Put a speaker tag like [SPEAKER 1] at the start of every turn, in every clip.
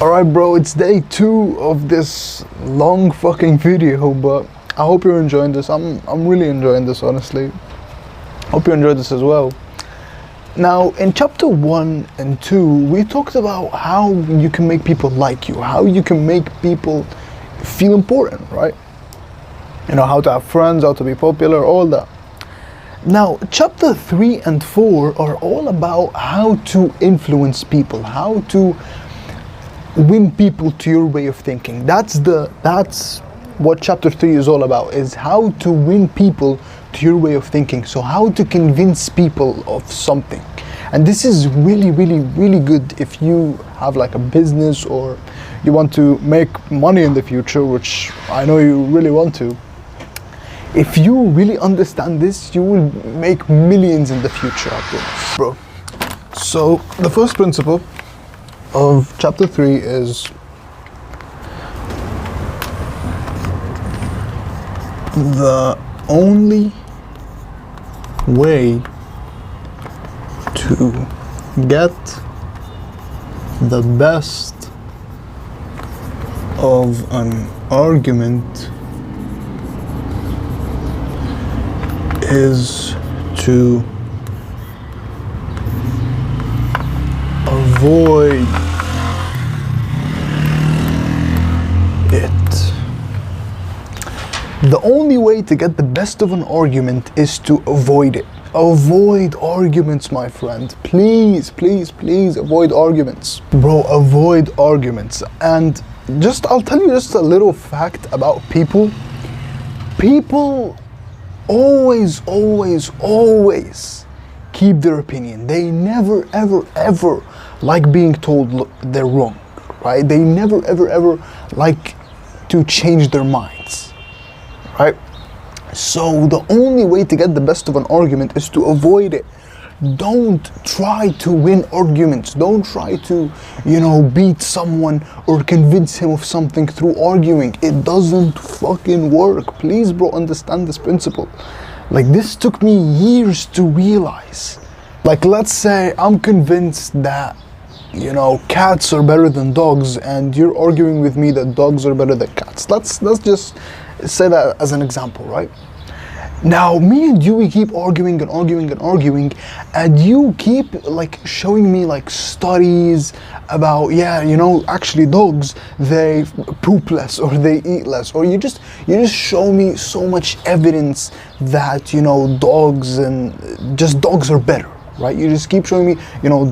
[SPEAKER 1] Alright bro, it's day 2 of this long fucking video, but I hope you're enjoying this. I'm really enjoying this, honestly. Hope you enjoyed this as well. Now, in chapter 1 and 2, we talked about how you can make people like you, how you can make people feel important, right? You know, how to have friends, how to be popular, all that. Now, chapter 3 and 4 are all about how to influence people, how to win people to your way of thinking. That's what chapter 3 is all about, is how to win people to your way of thinking. So how to convince people of something. And this is really, really, really good if you have like a business or you want to make money in the future, which I know you really want to. If you really understand this, you will make millions in the future, I promise. Bro, so the first principle of chapter 3 is the only way to get the best of an argument is to avoid it. The only way to get the best of an argument is to avoid it. Avoid arguments, my friend. Please, please, please avoid arguments. Bro, avoid arguments. And I'll tell you just a little fact about people. People always keep their opinion. They never, ever like being told they're wrong, right? They never, ever like to change their minds, right? So the only way to get the best of an argument is to avoid it. Don't try to win arguments. Don't try to, beat someone or convince him of something through arguing. It doesn't fucking work. Please, bro, understand this principle. Like, this took me years to realize. Like, let's say I'm convinced that, cats are better than dogs, and you're arguing with me that dogs are better than cats. Let's just say that as an example, right? Now, me and you, we keep arguing, and you keep like showing me like studies about, actually dogs, they poop less or they eat less, or you just show me so much evidence that, dogs are better, right? You just keep showing me,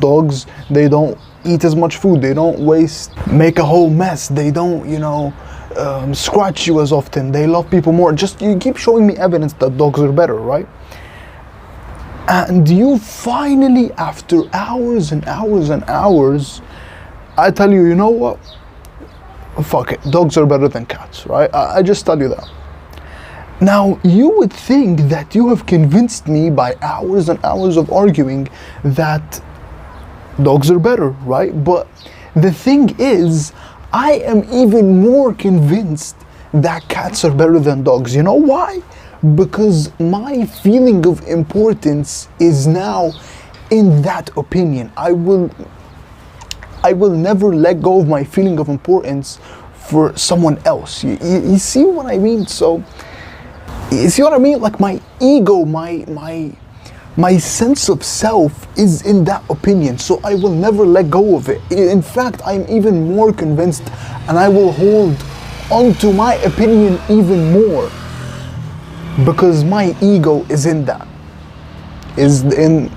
[SPEAKER 1] dogs, they don't eat as much food, they don't make a whole mess, they don't, scratch you as often, they love people more. You keep showing me evidence that dogs are better, right? And you finally, after hours and hours, I tell you, you know what? Fuck it, dogs are better than cats, right? I just tell you that. Now, you would think that you have convinced me by hours and hours of arguing that dogs are better, right? But the thing is, I am even more convinced that cats are better than dogs. You know why? Because my feeling of importance is now in that opinion. I will never let go of my feeling of importance for someone else. You see what I mean? So, you see what I mean? Like, my ego, my sense of self is in that opinion, so I will never let go of it. In fact, I'm even more convinced, and I will hold onto my opinion even more, because my ego is in that. Is in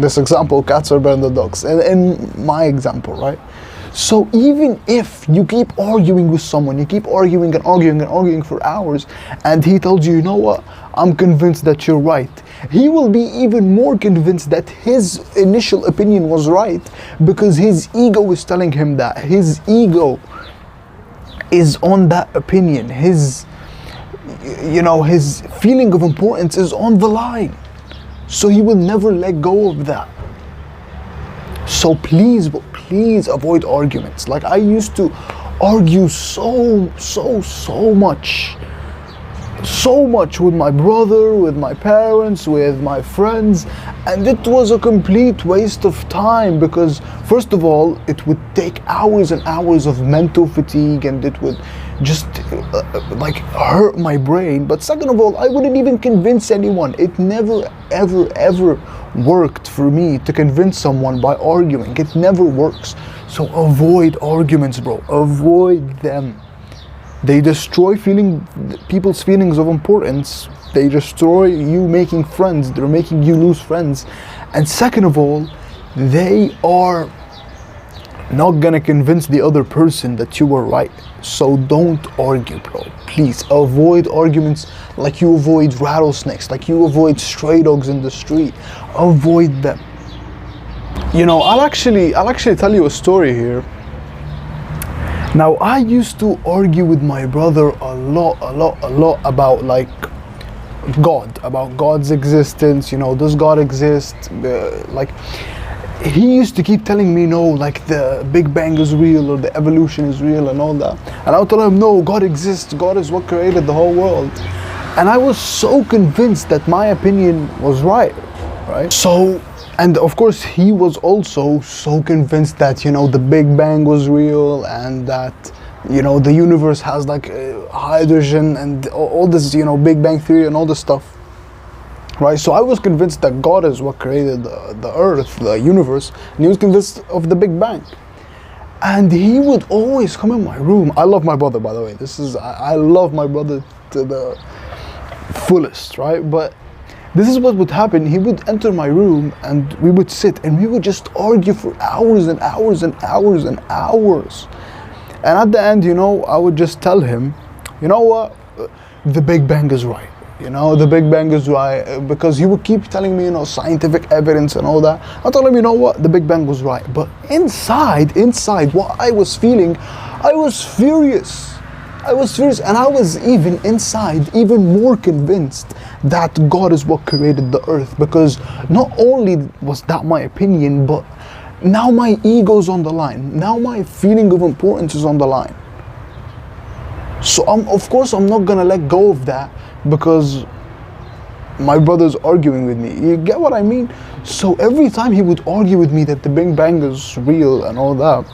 [SPEAKER 1] this example, cats are better than dogs, and in my example, right? So even if you keep arguing with someone, you keep arguing for hours, and he tells you, you know what, I'm convinced that you're right, he will be even more convinced that his initial opinion was right, because his ego is telling him that. His ego is on that opinion. His feeling of importance is on the line. So he will never let go of that. So please avoid arguments. Like, I used to argue so much with my brother, with my parents, with my friends, and it was a complete waste of time, because first of all, it would take hours and hours of mental fatigue, and it would just like hurt my brain. But second of all, I wouldn't even convince anyone. It never ever worked for me to convince someone by arguing. It never works. So avoid arguments, bro. Avoid them. They destroy people's feelings of importance. They destroy you making friends. They're making you lose friends. And second of all, they are not gonna convince the other person that you were right. So don't argue, bro. Please avoid arguments like you avoid rattlesnakes, like you avoid stray dogs in the street. Avoid them. You know, I'll actually tell you a story here. Now, I used to argue with my brother a lot about like God, about God's existence. You know, does God exist? Like, he used to keep telling me, no, like the Big Bang is real, or the evolution is real, and all that. And I would tell him, no, God exists. God is what created the whole world. And I was so convinced that my opinion was right? So, and of course, he was also so convinced that, you know, the Big Bang was real, and that, you know, the universe has like hydrogen and all this, you know, Big Bang theory and all this stuff, right? So I was convinced that God is what created the earth, the universe, and he was convinced of the Big Bang. And he would always come in my room. I love my brother, by the way. I love my brother to the fullest, right? But this is what would happen. He would enter my room and we would sit and we would just argue for hours and hours and hours and hours. And at the end, you know, I would just tell him, you know what, the Big Bang is right. You know, the Big Bang is right, because he would keep telling me, you know, scientific evidence and all that. I told him, you know what, the Big Bang was right. But inside what I was feeling, I was furious. And I was even inside, even more convinced that God is what created the earth, because not only was that my opinion, but now my ego's on the line. Now my feeling of importance is on the line. So of course I'm not gonna let go of that because my brother's arguing with me. You get what I mean? So every time he would argue with me that the Big Bang is real and all that,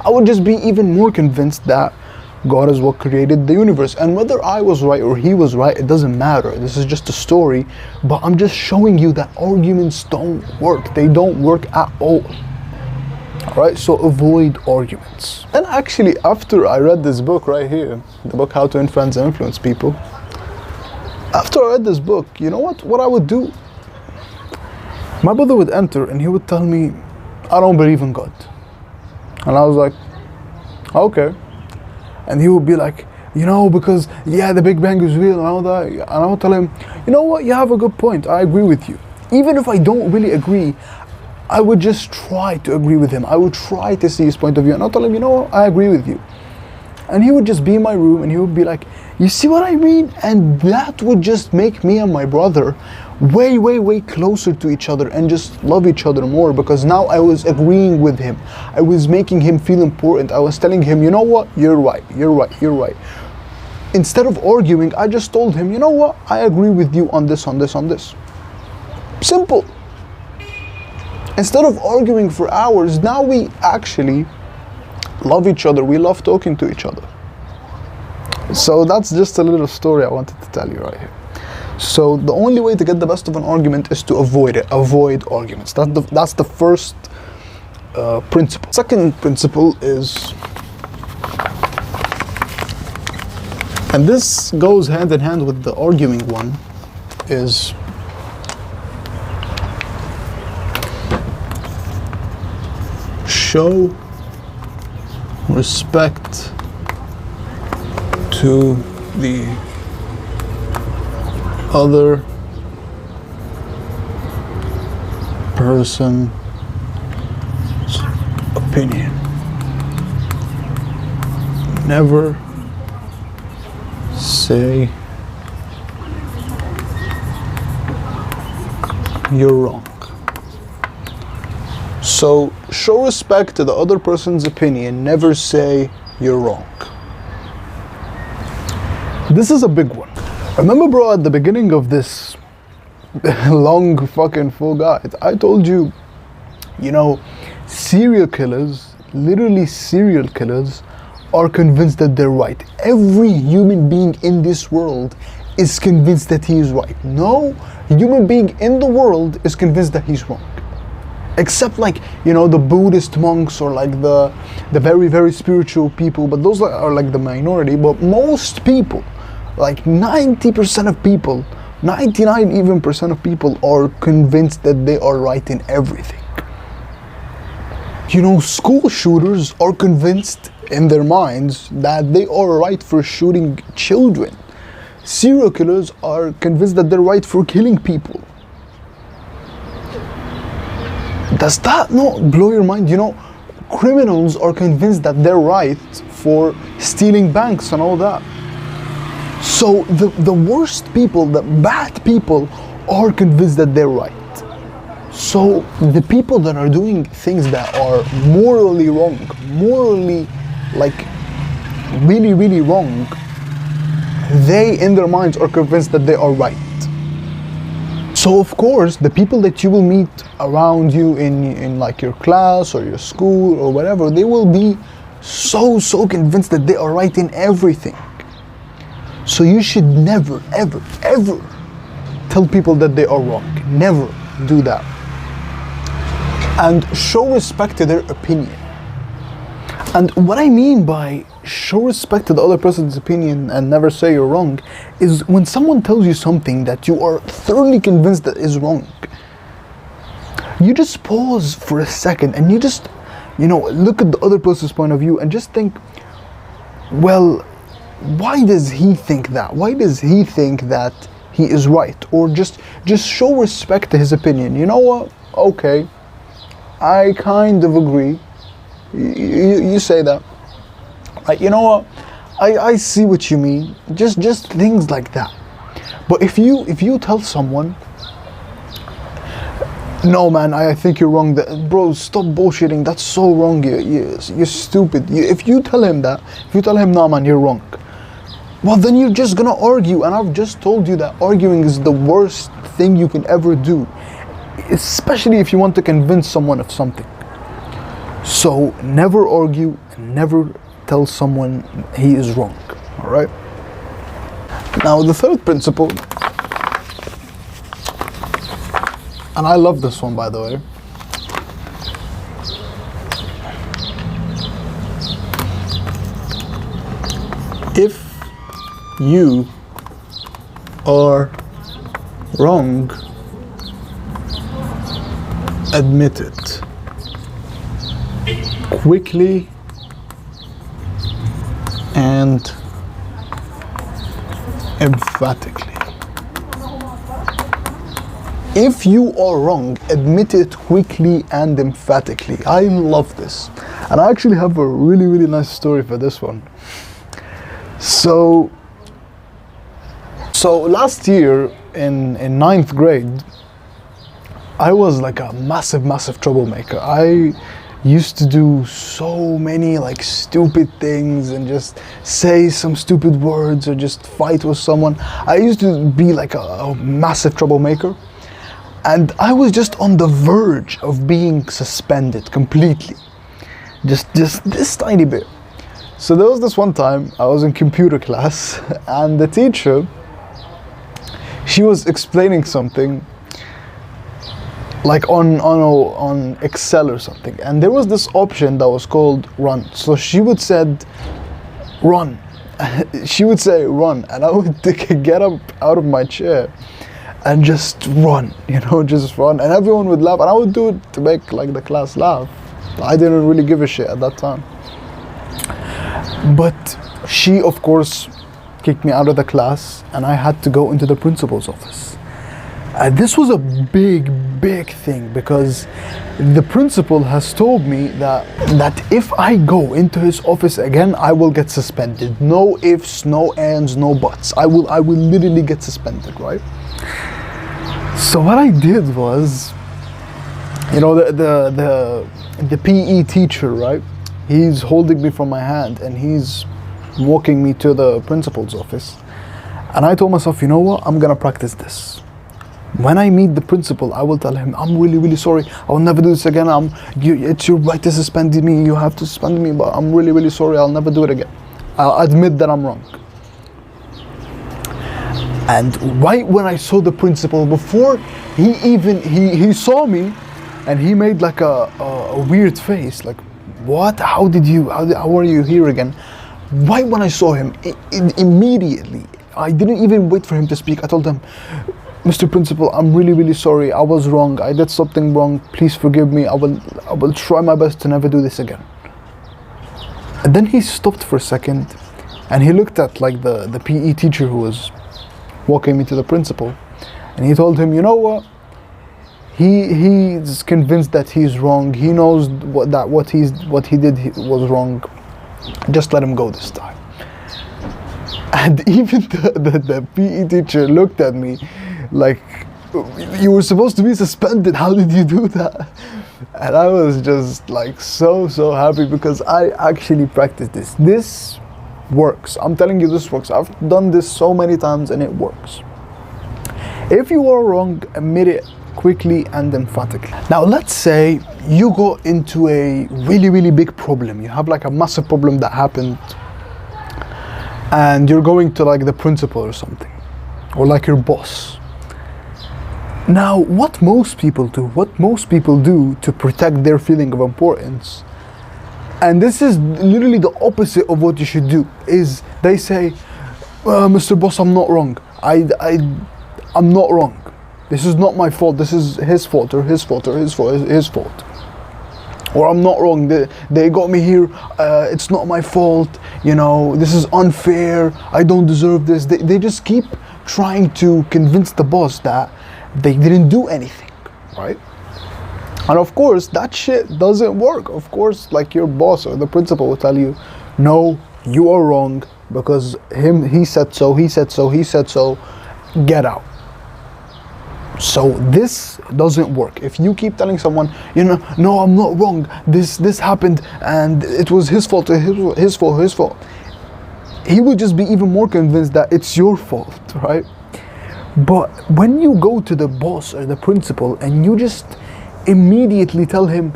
[SPEAKER 1] I would just be even more convinced that God is what created the universe. And whether I was right or he was right, it doesn't matter. This is just a story, but I'm just showing you that arguments don't work. They don't work at all. Alright, so avoid arguments. And actually, after I read this book right here, the book How to Influence and Influence People, after I read this book, you know what I would do? My brother would enter and he would tell me, I don't believe in God. And I was like, okay. And he would be like, you know, because yeah, the Big Bang is real and all that. And I would tell him, you know what, you have a good point. I agree with you. Even if I don't really agree, I would just try to agree with him. I would try to see his point of view. And I'll tell him, you know what, I agree with you. And he would just be in my room and he would be like, you see what I mean? And that would just make me and my brother way closer to each other and just love each other more, because now I was agreeing with him. I was making him feel important. I was telling him, you know what, you're right. Instead of arguing, I just told him, you know what, I agree with you on this. Simple. Instead of arguing for hours, now we actually love each other. We love talking to each other. So that's just a little story I wanted to tell you right here. So the only way to get the best of an argument is to avoid it. Avoid arguments. That's the first principle. Second principle is, and this goes hand in hand with the arguing one, is show respect to the other person's opinion. Never say you're wrong. So show respect to the other person's opinion. Never say you're wrong. This is a big one. Remember, bro, at the beginning of this long fucking full guide, I told you, you know, Serial killers, literally serial killers, are convinced that they're right. Every human being in this world is convinced that he is right. No human being in the world is convinced that he's wrong. Except like, the Buddhist monks or like the very, very spiritual people, but those are like the minority. But most people, like 90% of people, 99 even percent of people are convinced that they are right in everything. School shooters are convinced in their minds that they are right for shooting children. Serial killers are convinced that they're right for killing people. Does that not blow your mind? Criminals are convinced that they're right for stealing banks and all that. So the worst people, the bad people, are convinced that they're right. So the people that are doing things that are morally wrong, morally like really, really wrong, they in their minds are convinced that they are right. So of course, the people that you will meet around you in like your class or your school or whatever, they will be so convinced that they are right in everything. So you should never, ever, ever tell people that they are wrong. Never do that. And show respect to their opinion. And what I mean by show respect to the other person's opinion and never say you're wrong is when someone tells you something that you are thoroughly convinced that is wrong, you just pause for a second and you just, look at the other person's point of view and just think, well, why does he think that? Why does he think that he is right? Or just show respect to his opinion. You know what? Okay, I kind of agree. You say that. You know what? I see what you mean. Just things like that. But if you tell someone, no man, I think you're wrong. Bro, stop bullshitting. That's so wrong. You're stupid. If you tell him that, if you tell him, no man, you're wrong, well then you're just gonna argue. And I've just told you that arguing is the worst thing you can ever do, especially if you want to convince someone of something. So never argue and never tell someone he is wrong. All right. Now the third principle, and I love this one by the way. If you are wrong, admit it quickly and emphatically. If you are wrong, admit it quickly and emphatically. I love this. And I actually have a really, really nice story for this one. So last year in 9th grade, I was like a massive troublemaker. I used to do so many like stupid things and just say some stupid words or just fight with someone. I used to be like a massive troublemaker. And I was just on the verge of being suspended completely. Just this tiny bit. So there was this one time I was in computer class and the teacher, she was explaining something like on Excel or something, and there was this option that was called run. So she would said run. She would say run, and I would get up out of my chair and just run, just run, and everyone would laugh, and I would do it to make like the class laugh. I didn't really give a shit at that time. But she, of course, kicked me out of the class, and I had to go into the principal's office. This was a big thing because the principal has told me that if I go into his office again, I will get suspended. No ifs, no ands, no buts. I will literally get suspended, right? So what I did was, the PE teacher, right? He's holding me from my hand and he's walking me to the principal's office. And I told myself, you know what? I'm gonna practice this. When I meet the principal, I will tell him, I'm really, really sorry. I will never do this again. It's your right to suspend me. You have to suspend me, but I'm really, really sorry. I'll never do it again. I'll admit that I'm wrong. And right when I saw the principal, before he saw me, and he made like a weird face, like, what? How are you here again? Right when I saw him, immediately, I didn't even wait for him to speak. I told him, Mr. Principal, I'm really, really sorry. I was wrong. I did something wrong. Please forgive me. I will try my best to never do this again. And then he stopped for a second, and he looked at like the PE teacher who was walking me to the principal, and he told him, you know what? He's convinced that he's wrong. He knows what he did was wrong. Just let him go this time. And even the PE teacher looked at me like, you were supposed to be suspended. How did you do that? And I was just like so happy, because I actually practiced this. This works. I'm telling you, this works. I've done this so many times and it works. If you are wrong, admit it quickly and emphatically. Now let's say you go into a really, really big problem. You have like a massive problem that happened, and you're going to like the principal or something, or like your boss. Now what most people do to protect their feeling of importance, and this is literally the opposite of what you should do, is they say, Mr. Boss, I'm not wrong. I'm not wrong. This is not my fault. This is his fault, or his fault, or his fault. Or I'm not wrong. They got me here. It's not my fault. You know, this is unfair. I don't deserve this. They just keep trying to convince the boss that they didn't do anything, right? And of course, that shit doesn't work. Of course, like your boss or the principal will tell you, no, you are wrong, because he said so, get out. So this doesn't work. If you keep telling someone, you know, no, I'm not wrong, this happened and it was his fault, his fault, he will just be even more convinced that it's your fault, right? But when you go to the boss or the principal and you just immediately tell him,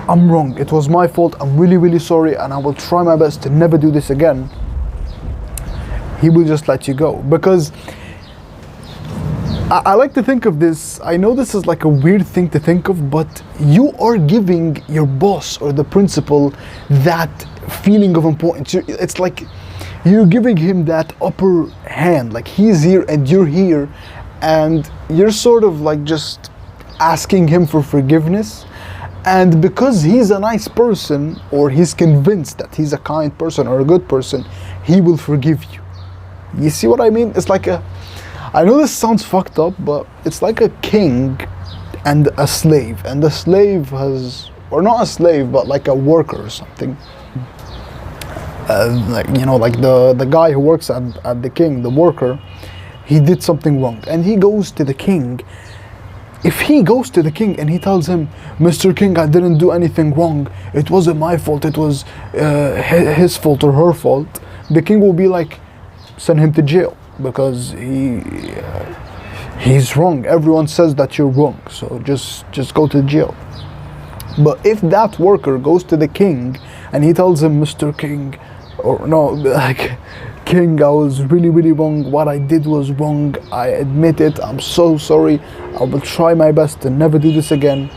[SPEAKER 1] I'm wrong, it was my fault, I'm really, really sorry, and I will try my best to never do this again, he will just let you go. Because I like to think of this, I know this is like a weird thing to think of, but you are giving your boss or the principal that feeling of importance. It's like you're giving him that upper hand, like he's here and you're here, and you're sort of like just asking him for forgiveness. And because he's a nice person, or he's convinced that he's a kind person or a good person, he will forgive you. You see what I mean? It's like I know this sounds fucked up, but it's like a king and a slave. And the slave has, or not a slave, but like a worker or something. Like, you know, like the guy who works at the king, the worker, he did something wrong. And he goes to the king. If he goes to the king and he tells him, Mr. King, I didn't do anything wrong, it wasn't my fault, it was his fault or her fault, the king will be like, send him to jail, because he's wrong. Everyone says that you're wrong, so just go to jail. But if that worker goes to the king and he tells him, Mr. King, or no, like, King, I was really, really wrong. What I did was wrong. I admit it. I'm so sorry. I will try my best to never do this again.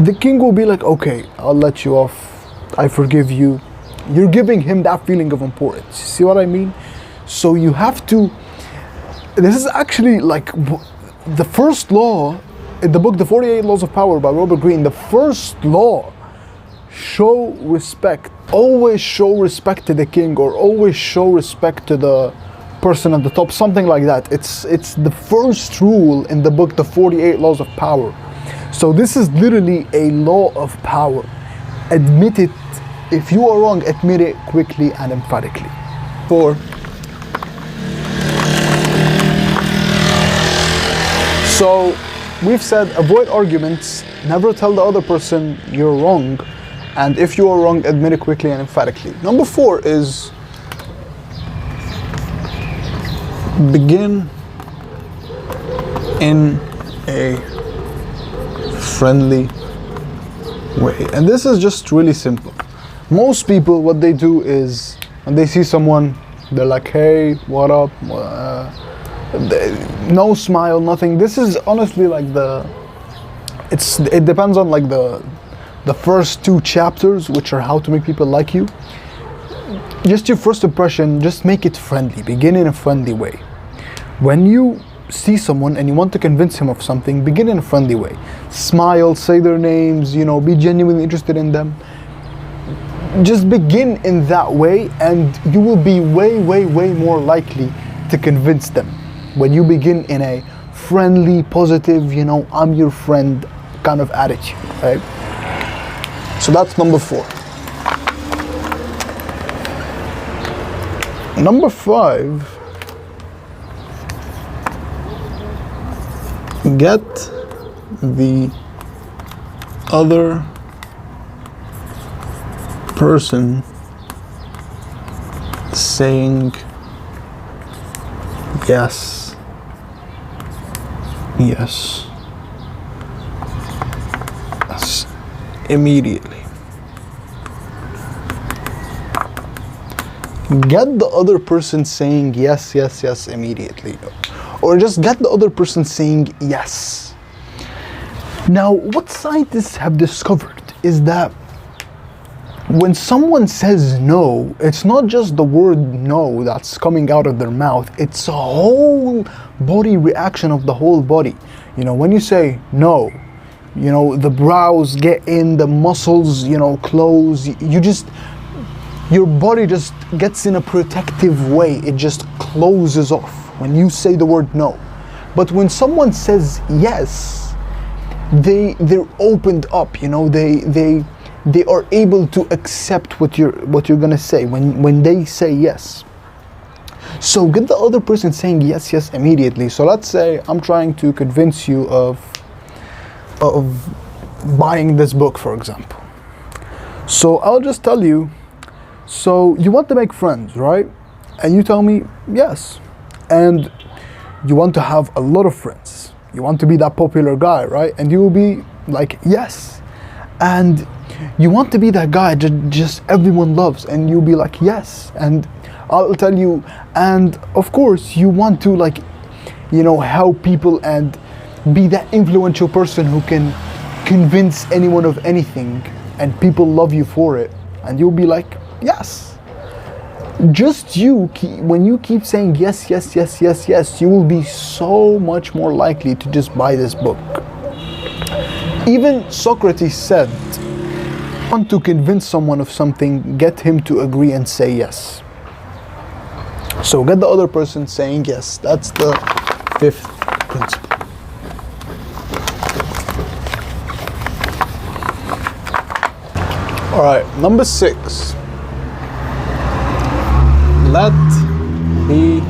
[SPEAKER 1] The king will be like, okay, I'll let you off. I forgive you. You're giving him that feeling of importance. See what I mean? So you have to, this is actually like the first law in the book, The 48 Laws of Power by Robert Greene. The first law, show respect. Always show respect to the king, or always show respect to the person at the top, something like that. It's the first rule in the book, The 48 Laws of Power. So this is literally a law of power. Admit it. If you are wrong, admit it quickly and emphatically. 4. So we've said avoid arguments, never tell the other person you're wrong, and if you are wrong, admit it quickly and emphatically. Number 4 is begin in a friendly way. And this is just really simple. Most people, what they do is when they see someone, they're like, hey, what up? No smile, nothing. This is honestly like it depends on like the first two chapters, which are how to make people like you. Just your first impression, just make it friendly. Begin in a friendly way. When you see someone and you want to convince him of something, begin in a friendly way. Smile, say their names, be genuinely interested in them. Just begin in that way, and you will be way, way, way more likely to convince them. When you begin in a friendly, positive, I'm your friend kind of attitude, right? So that's number 4. Number 5, get the other person saying yes, yes, yes, immediately. Get the other person saying yes, yes, yes immediately. Or just get the other person saying yes. Now, what scientists have discovered is that when someone says no, it's not just the word no that's coming out of their mouth, it's a whole body reaction of the whole body. When you say no, the brows get in, the muscles, close, your body just gets in a protective way. It just closes off when you say the word no. But when someone says yes, they're opened up, they are able to accept what you're gonna say when they say yes. So get the other person saying yes, yes immediately. So let's say I'm trying to convince you of buying this book, for example. So I'll just tell you, so you want to make friends, right? And you tell me yes. And you want to have a lot of friends. You want to be that popular guy, right? And you will be like, yes. And you want to be that guy just everyone loves, and you'll be like, yes. And I'll tell you, and of course you want to help people and be that influential person who can convince anyone of anything, and people love you for it. And you'll be like, yes. Just when you keep saying yes, yes, yes, yes, yes, you will be so much more likely to just buy this book. Even Socrates said, want to convince someone of something, get him to agree and say yes. So get the other person saying yes. That's the 5th principle. All right, number 6. Let the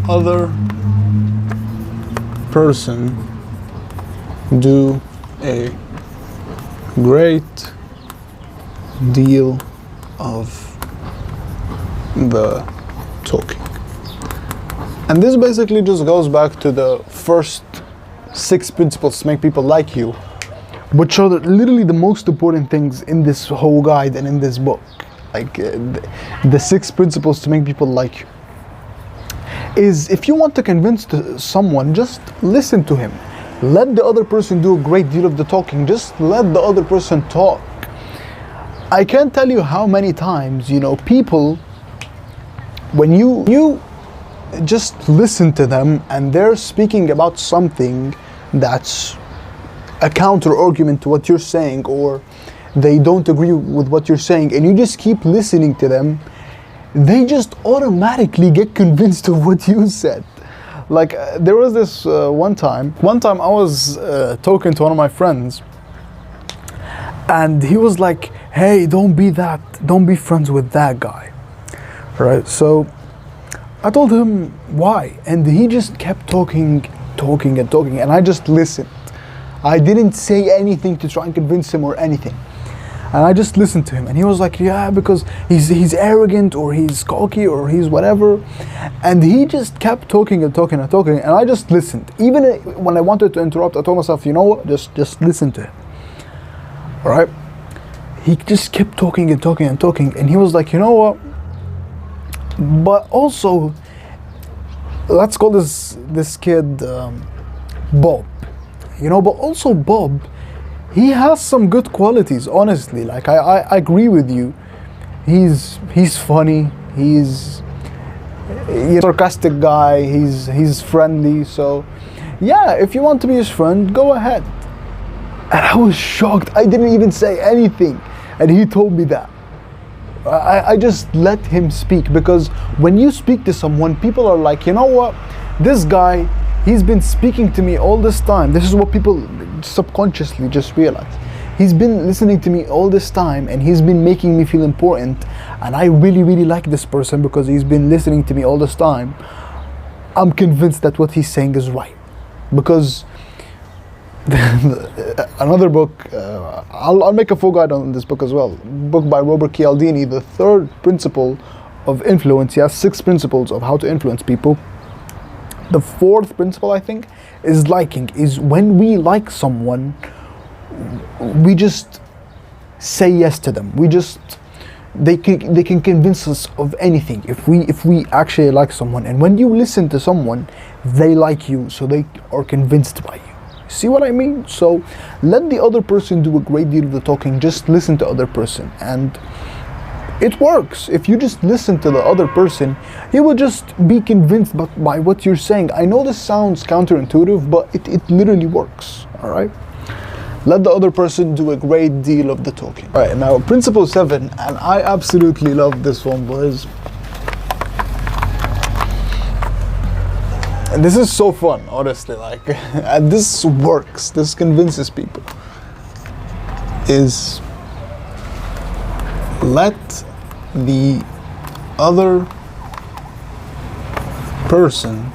[SPEAKER 1] other person do a great deal of the talking. And this basically just goes back to the first 6 principles to make people like you, which are literally the most important things in this whole guide and in this book. Like the 6 principles to make people like you is, if you want to convince someone, just listen to him. Let the other person do a great deal of the talking. Just let the other person talk. I can't tell you how many times, people, when you just listen to them and they're speaking about something that's a counter argument to what you're saying, or they don't agree with what you're saying, and you just keep listening to them, they just automatically get convinced of what you said. Like there was this one time I was talking to one of my friends, and he was like, hey, don't be friends with that guy, right? So I told him why, and he just kept talking, and I just listened. I didn't say anything to try and convince him or anything. And I just listened to him, and he was like, yeah, because he's arrogant, or he's cocky, or he's whatever. And he just kept talking and talking and talking, and I just listened. Even when I wanted to interrupt, I told myself, you know what, just listen to him. All right? He just kept talking and talking and talking, and he was like, you know what, but also, let's call this kid Bob. You know, but also Bob, he has some good qualities, honestly. Like, I agree with you. He's funny. He's a sarcastic guy. He's friendly. So, yeah, if you want to be his friend, go ahead. And I was shocked. I didn't even say anything, and he told me that. I just let him speak, because when you speak to someone, people are like, you know what, this guy, he's been speaking to me all this time. This is what people subconsciously just realize. He's been listening to me all this time, and he's been making me feel important, and I really, really like this person because he's been listening to me all this time. I'm convinced that what he's saying is right. Because another book, I'll make a full guide on this book as well, book by Robert Cialdini, The Third Principle of Influence. He has 6 principles of how to influence people. The 4th principle, I think, is liking. Is when we like someone, we just say yes to them. They can convince us of anything if we actually like someone. And when you listen to someone, they like you, so they are convinced by you. See what I mean? So let the other person do a great deal of the talking. Just listen to the other person, and it works. If you just listen to the other person, he will just be convinced by what you're saying. I know this sounds counterintuitive, but it literally works. All right? Let the other person do a great deal of the talking. All right, now principle 7, and I absolutely love this one, boys. And this is so fun, honestly, like, and this works, this convinces people, is let the other person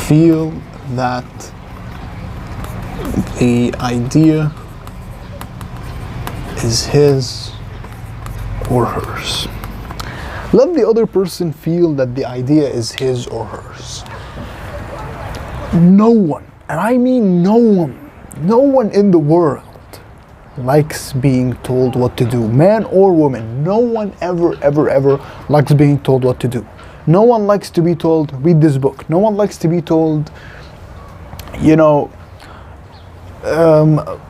[SPEAKER 1] feel that the idea is his or hers. Let the other person feel that the idea is his or hers. No one, and I mean no one in the world likes being told what to do, man or woman. No one ever likes being told what to do. No one likes to be told, read this book. No one likes to be told, you know,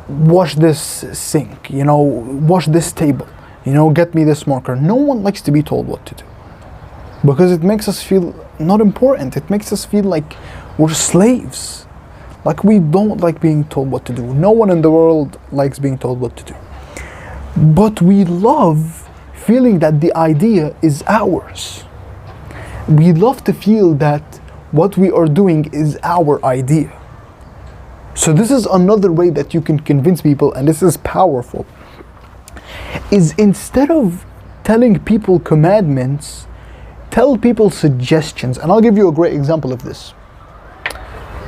[SPEAKER 1] wash this sink, you know, wash this table, you know, get me this marker. No one likes to be told what to do, because it makes us feel not important. It makes us feel like we're slaves. Like, we don't like being told what to do. No one in the world likes being told what to do. But we love feeling that the idea is ours. We love to feel that what we are doing is our idea. So this is another way that you can convince people, and this is powerful, is instead of telling people commandments, tell people suggestions. And I'll give you a great example of this.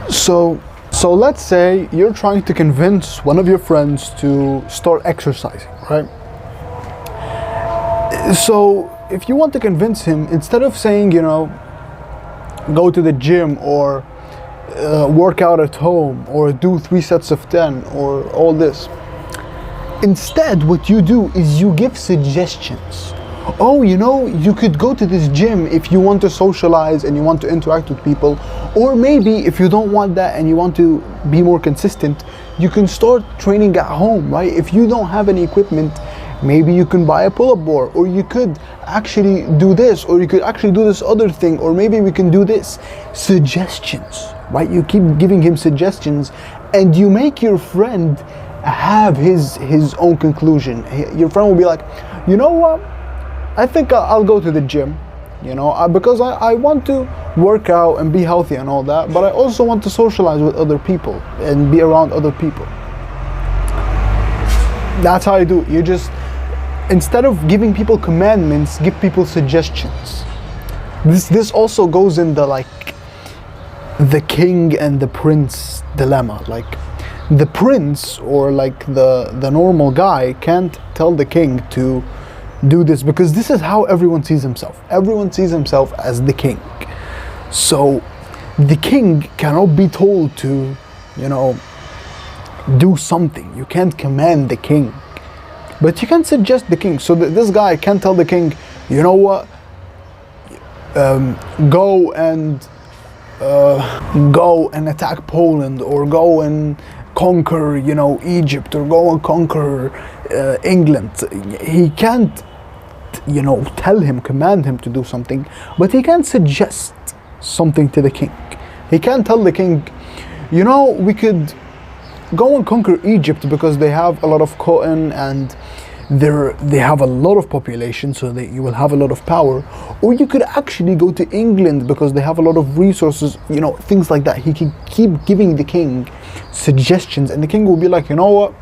[SPEAKER 1] So let's say you're trying to convince one of your friends to start exercising, right? So if you want to convince him, instead of saying, you know, go to the gym, or work out at home, or do 3 sets of 10, or all this, instead what you do is you give suggestions. Oh, you know, you could go to this gym if you want to socialize and you want to interact with people. Or maybe if you don't want that and you want to be more consistent, you can start training at home, right? If you don't have any equipment, maybe you can buy a pull-up bar, or you could actually do this, or you could actually do this other thing, or maybe we can do this. Suggestions, right? You keep giving him suggestions, and you make your friend have his own conclusion. Your friend will be like, you know what? I think I'll go to the gym, you know, because I want to work out and be healthy and all that, but I also want to socialize with other people and be around other people. That's how you do it. You just, instead of giving people commandments, give people suggestions. This also goes in the, like, the king and the prince dilemma. Like, The prince, or like the normal guy, can't tell the king to do this, because this is how everyone sees himself. Everyone sees himself as the king. So the king cannot be told to, you know, do something. You can't command the king, but you can suggest the king. So this guy can tell the king, you know what, go and attack Poland, or go and conquer, you know, Egypt, or go and conquer England. He can't, you know, tell him, command him to do something, but he can suggest something to the king. He can tell the king, you know, we could go and conquer Egypt because they have a lot of cotton and they have a lot of population, so that you will have a lot of power. Or you could actually go to England because they have a lot of resources, you know, things like that. He can keep giving the king suggestions, and the king will be like, you know what,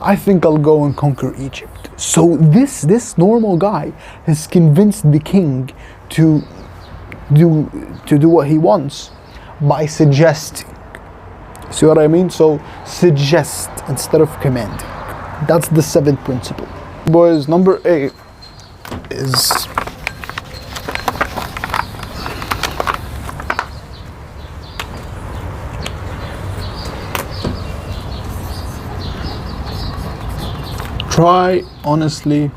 [SPEAKER 1] I think I'll go and conquer Egypt. So this normal guy has convinced the king to do what he wants by suggesting. See what I mean? So suggest instead of commanding. That's the 7th principle. Boys, number 8 is try honestly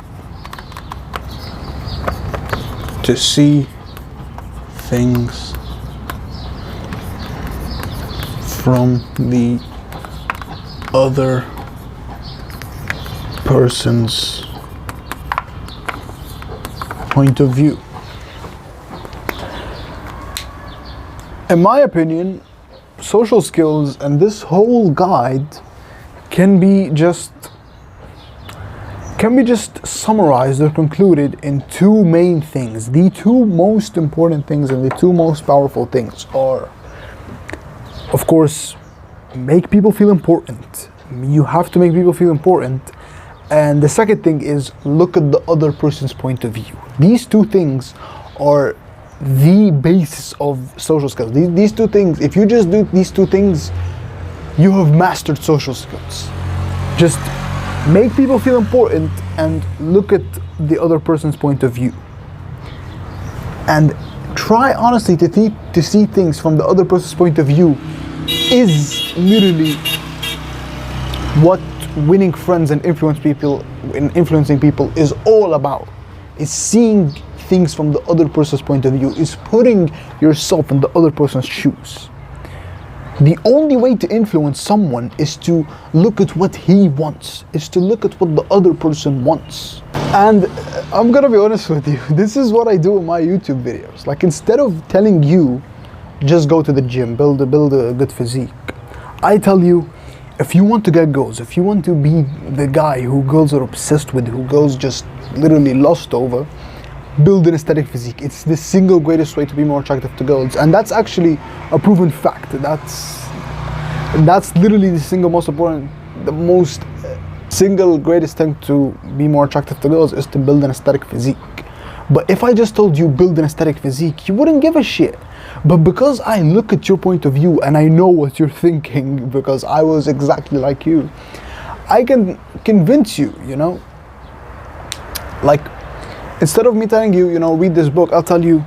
[SPEAKER 1] to see things from the other person's point of view. In my opinion, social skills and this whole guide can be just summarized or concluded in 2 main things. The 2 most important things and the 2 most powerful things are, of course, make people feel important. You have to make people feel important. And the second thing is, look at the other person's point of view. These 2 things are the basis of social skills. These 2 things, if you just do these 2 things, you have mastered social skills. Just make people feel important and look at the other person's point of view. And try honestly to see things from the other person's point of view is literally what winning friends and influencing people is all about. Is seeing things from the other person's point of view, is putting yourself in the other person's shoes. The only way to influence someone is to look at what he wants, is to look at what the other person wants. And I'm gonna be honest with you, this is what I do in my YouTube videos. Like, instead of telling you, just go to the gym, build a good physique, I tell you, if you want to get girls, if you want to be the guy who girls are obsessed with, who girls just literally lost over, build an aesthetic physique. It's the single greatest way to be more attractive to girls, and that's actually a proven fact. That's literally the single most important, the most single greatest thing to be more attractive to girls is to build an aesthetic physique. But if I just told you build an aesthetic physique, you wouldn't give a shit. But because I look at your point of view and I know what you're thinking, because I was exactly like you, I can convince you, you know? Like, instead of me telling you, you know, read this book, I'll tell you,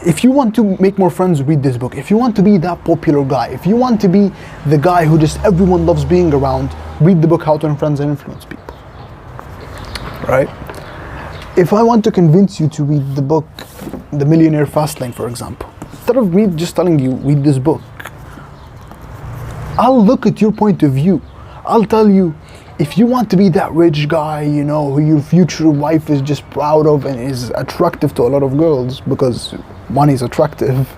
[SPEAKER 1] if you want to make more friends, read this book. If you want to be that popular guy, if you want to be the guy who just everyone loves being around, read the book How to Earn Friends and Influence People. Right? If I want to convince you to read the book The Millionaire Fastlane, for example, instead of me just telling you, read this book, I'll look at your point of view. I'll tell you, if you want to be that rich guy, you know, who your future wife is just proud of and is attractive to a lot of girls because money is attractive.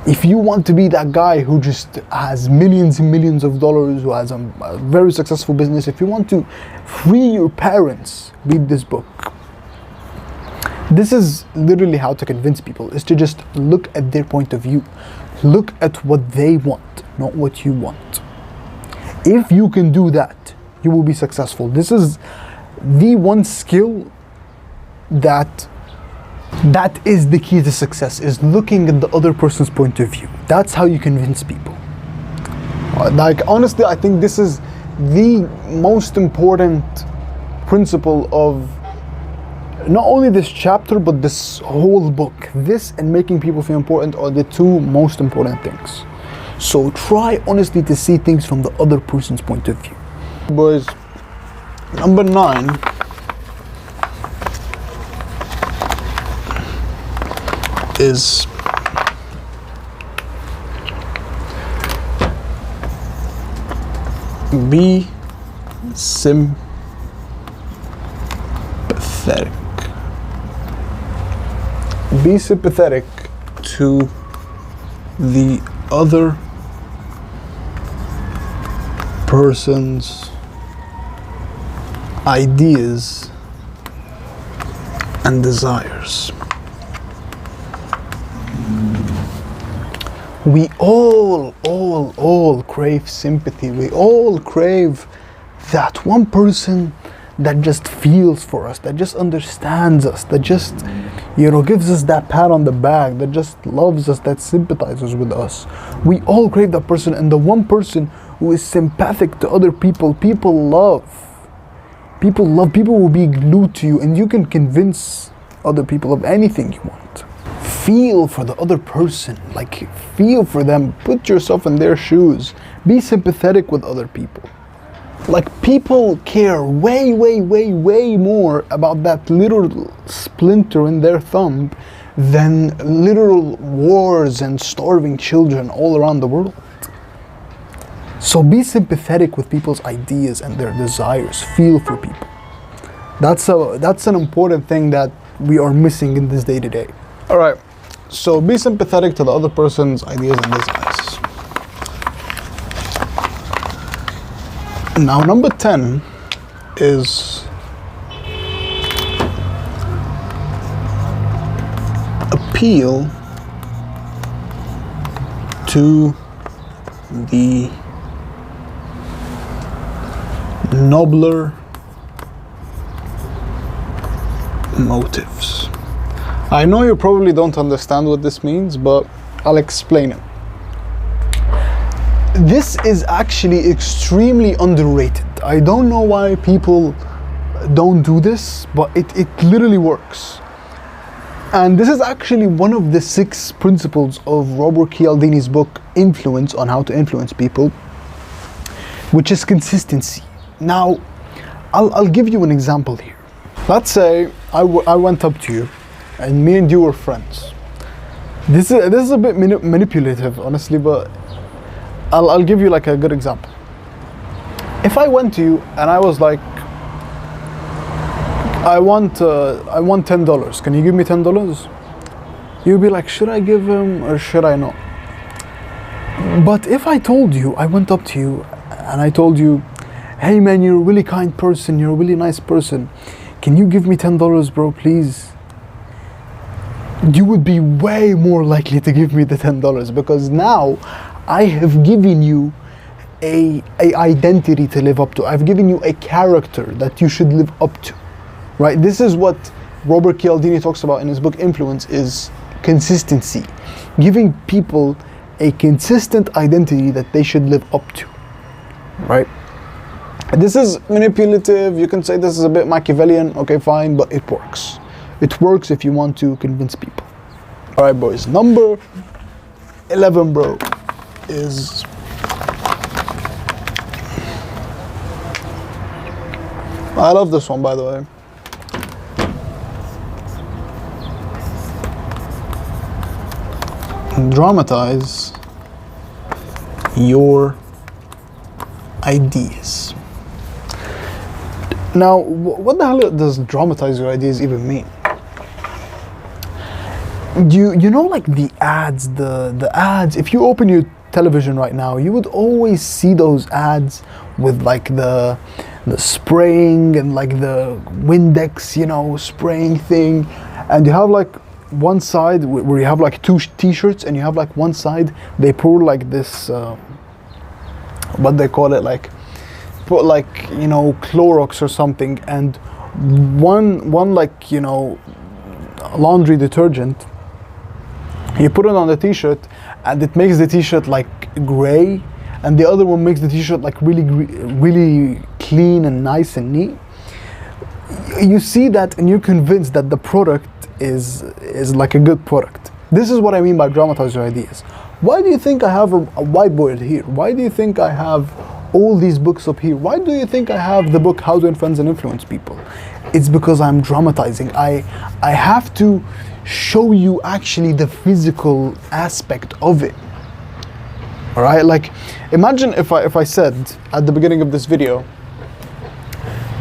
[SPEAKER 1] If you want to be that guy who just has millions and millions of dollars, who has a very successful business, if you want to free your parents, read this book. This is literally how to convince people, is to just look at their point of view. Look at what they want, not what you want. If you can do that, you will be successful. This is the one skill that is the key to success, is looking at the other person's point of view. That's how you convince people. Like, honestly, I think this is the most important principle of not only this chapter but this whole book. This and making people feel important are the two most important things. So try honestly to see things from the other person's point of view. Boys, number 9 is be sympathetic. Be sympathetic to the other person's ideas and desires. We all crave sympathy. We all crave that one person that just feels for us, that just understands us, that just, gives us that pat on the back, that just loves us, that sympathizes with us. We all crave that person, and the one person who is sympathetic to other people, people love. People will be glued to you, and you can convince other people of anything you want. Feel for the other person, like feel for them, put yourself in their shoes, be sympathetic with other people. Like, people care way more about that little splinter in their thumb than literal wars and starving children all around the world. So be sympathetic with people's ideas and their desires. Feel for people. That's an important thing that we are missing in this day to day. All right, so be sympathetic to the other person's ideas and desires. Now, number 10 is appeal to the nobler motives. I know you probably don't understand what this means, but I'll explain it. This is actually extremely underrated. I don't know why people don't do this, but it literally works. And this is actually one of the 6 principles of Robert Cialdini's book, Influence, on how to influence people, which is consistency. Now, I'll give you an example here. Let's say I went up to you, and me and you were friends. This is a bit manipulative, honestly, but I'll give you like a good example. If I went to you and I was like, I want $10. Can you give me $10? You'd be like, should I give him or should I not? But if I told you, I went up to you and I told you, hey man, you're a really kind person, you're a really nice person, can you give me $10, bro, please? You would be way more likely to give me the $10, because now I have given you a identity to live up to. I've given you a character that you should live up to, right? This is what Robert Cialdini talks about in his book Influence, is consistency. Giving people a consistent identity that they should live up to, right? This is manipulative. You can say this is a bit Machiavellian. Okay, fine, but it works. It works if you want to convince people. All right, boys. Number 11, bro, is I love this one, by the way. Dramatize your ideas. Now, what the hell does dramatize your ideas even mean? You know, like the ads, the ads, if you open your television right now, you would always see those ads with like the spraying and like the Windex, spraying thing, and you have like one side where you have like 2 t-shirts, and you have like one side they pour like this what they call it, like put like Clorox or something, and one like laundry detergent, you put it on the t-shirt and it makes the t-shirt like gray, and the other one makes the t-shirt like really clean and nice and neat, you see that and you're convinced that the product is like a good product. This is what I mean by dramatize your ideas. Why do you think I have a whiteboard here? Why do you think I have all these books up here? Why do you think I have the book How to Influence and Influence People? It's because I'm dramatizing. I have to show you actually the physical aspect of it. All right, like imagine if I said at the beginning of this video,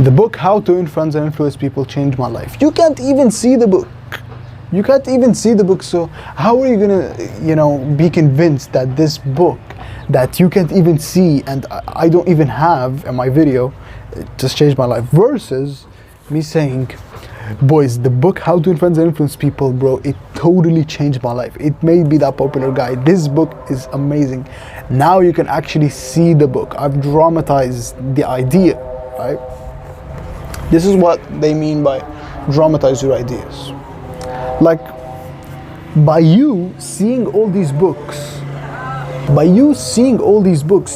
[SPEAKER 1] the book How to Influence and Influence People changed my life. You can't even see the book. You can't even see the book, so how are you gonna, be convinced that this book that you can't even see and I don't even have in my video just changed my life, versus me saying, boys, the book How to Influence and Influence People, bro, it totally changed my life. It made me that popular guy. This book is amazing. Now you can actually see the book. I've dramatized the idea, right? This is what they mean by dramatize your ideas. Like, by you seeing all these books,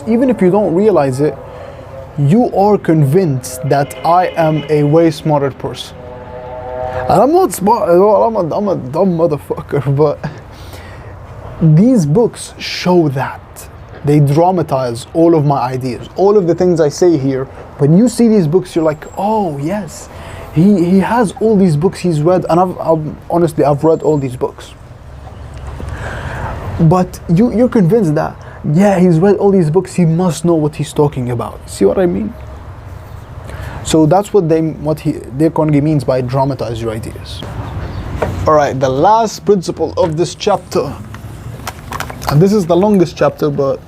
[SPEAKER 1] even if you don't realize it, you are convinced that I am a way smarter person. And I'm not smart at all, I'm a dumb motherfucker, but these books show that. They dramatize all of my ideas, all of the things I say here. When you see these books, you're like, oh yes, he has all these books he's read, and honestly, I've read all these books. But you're convinced that, yeah, he's read all these books, he must know what he's talking about. See what I mean? So that's what Dale Carnegie means by dramatize your ideas. All right, the last principle of this chapter, and this is the longest chapter, but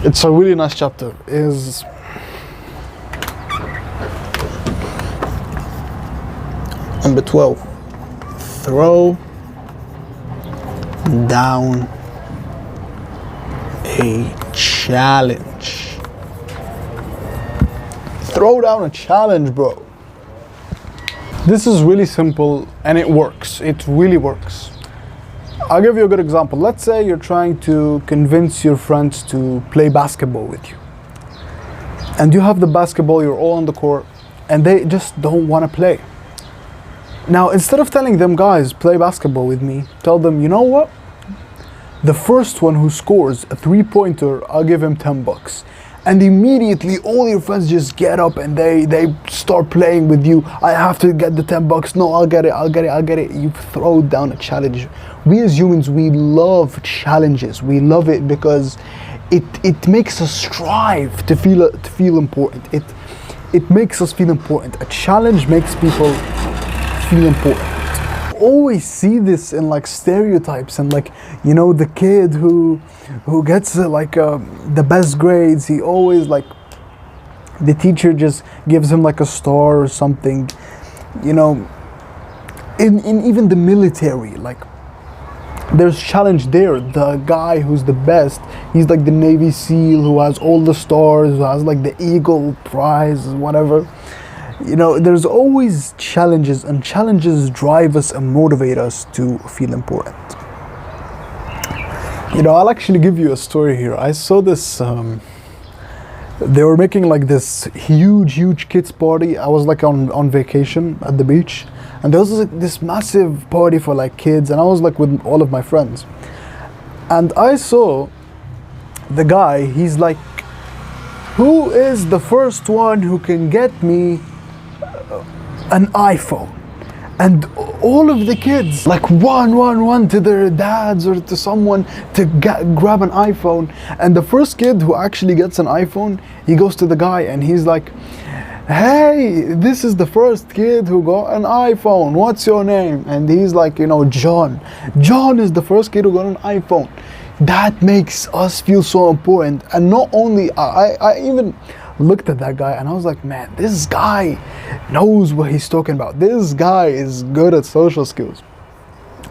[SPEAKER 1] it's a really nice chapter, is number 12. Throw down a challenge. Throw down a challenge, bro. This is really simple and it works. It really works. I'll give you a good example. Let's say you're trying to convince your friends to play basketball with you. And you have the basketball, you're all on the court, and they just don't want to play. Now, instead of telling them, guys, play basketball with me, tell them, you know what? The first one who scores a 3-pointer, I'll give him $10. And immediately all your friends just get up and they start playing with you. I have to get the $10. No, I'll get it. You throw down a challenge. We as humans, we love challenges. We love it because it makes us strive to feel important. It makes us feel important. A challenge makes people feel important. Always see this in like stereotypes, and like, the kid who gets the best grades, he always, like, the teacher just gives him like a star or something. In even the military, like, there's challenge there. The guy who's the best, he's like the Navy SEAL who has all the stars, who has like the Eagle Prize, whatever. There's always challenges, and challenges drive us and motivate us to feel important. I'll actually give you a story here. I saw this, they were making like this huge kids party. I was like on vacation at the beach, and there was like this massive party for like kids, and I was like with all of my friends. And I saw the guy, he's like, who is the first one who can get me an iPhone? And all of the kids like run to their dads or to someone to grab an iPhone. And the first kid who actually gets an iPhone, he goes to the guy and he's like, hey, this is the first kid who got an iPhone, what's your name? And he's like, John is the first kid who got an iPhone. That makes us feel so important. And not only, I even looked at that guy and I was like, man, this guy knows what he's talking about. This guy is good at social skills,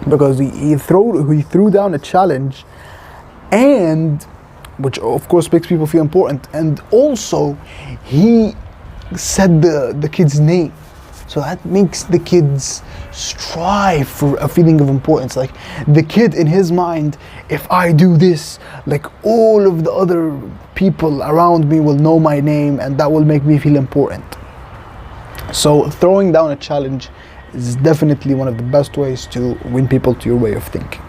[SPEAKER 1] because he threw down a challenge, and which of course makes people feel important, and also he said the kid's name. So that makes the kids strive for a feeling of importance. Like the kid in his mind, if I do this, like all of the other people around me will know my name and that will make me feel important. So throwing down a challenge is definitely one of the best ways to win people to your way of thinking.